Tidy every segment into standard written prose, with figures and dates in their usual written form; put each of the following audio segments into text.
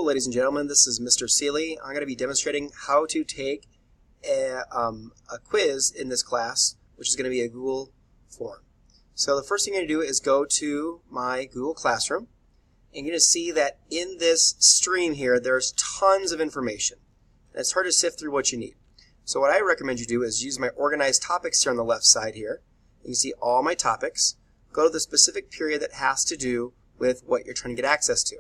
ladies and gentlemen, this is Mr. Seeley. I'm going to be demonstrating how to take a quiz in this class, which is going to be a Google form. So the first thing you're going to do is go to my Google Classroom, and you're going to see that in this stream here, there's tons of information. And it's hard to sift through what you need. So what I recommend you do is use my organized topics here on the left side here. You can see all my topics. Go to the specific period that has to do with what you're trying to get access to.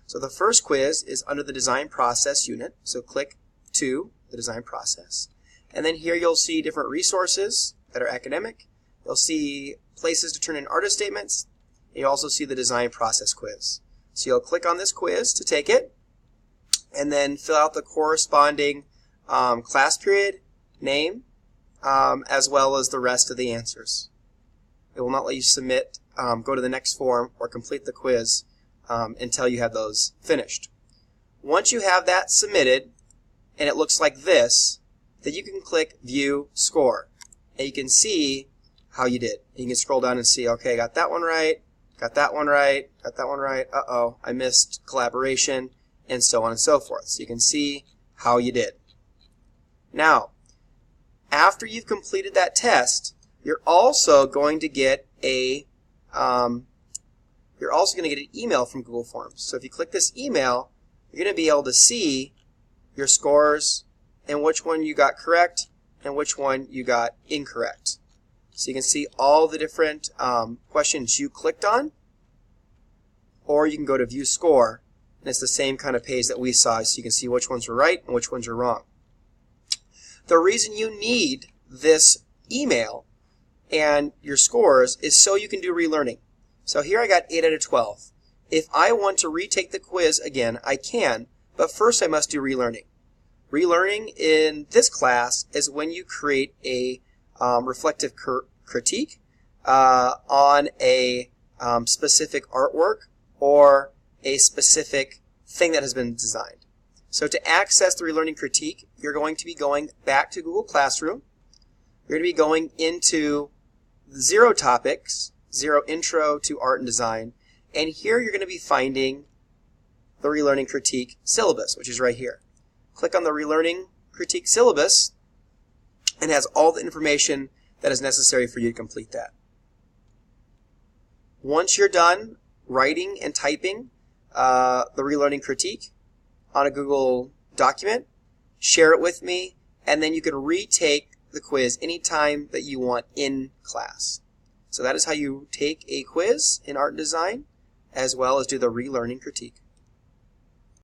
So the first quiz is under the design process unit. So click to the design process. And then here you'll see different resources that are academic. You'll see places to turn in artist statements. And you'll also see the design process quiz. So you'll click on this quiz to take it and then fill out the corresponding class period, name, as well as the rest of the answers. It will not let you submit, go to the next form, or complete the quiz until you have those finished. Once you have that submitted, and it looks like this, then you can click View Score. And you can see how you did. You can scroll down and see, okay, got that one right, got that one right, got that one right, uh-oh, I missed collaboration, and so on and so forth. So you can see how you did. Now, after you've completed that test, you're also going to get an email from Google Forms. So if you click this email, you're going to be able to see your scores and which one you got correct and which one you got incorrect. So you can see all the different questions you clicked on, or you can go to View Score, and it's the same kind of page that we saw, so you can see which ones were right and which ones are wrong. The reason you need this email and your scores is so you can do relearning. So here I got 8 out of 12. If I want to retake the quiz again, I can, but first I must do relearning. Relearning in this class is when you create a reflective critique on a specific artwork or a specific thing that has been designed. So to access the Relearning Critique, you're going to be going back to Google Classroom. You're going to be going into 0 topics, 0 intro to art and design, and here you're going to be finding the Relearning Critique syllabus, which is right here. Click on the Relearning Critique syllabus, and it has all the information that is necessary for you to complete that. Once you're done writing and typing the Relearning Critique on a Google document, share it with me, and then you can retake the quiz anytime that you want in class. So that is how you take a quiz in art and design, as well as do the Relearning Critique.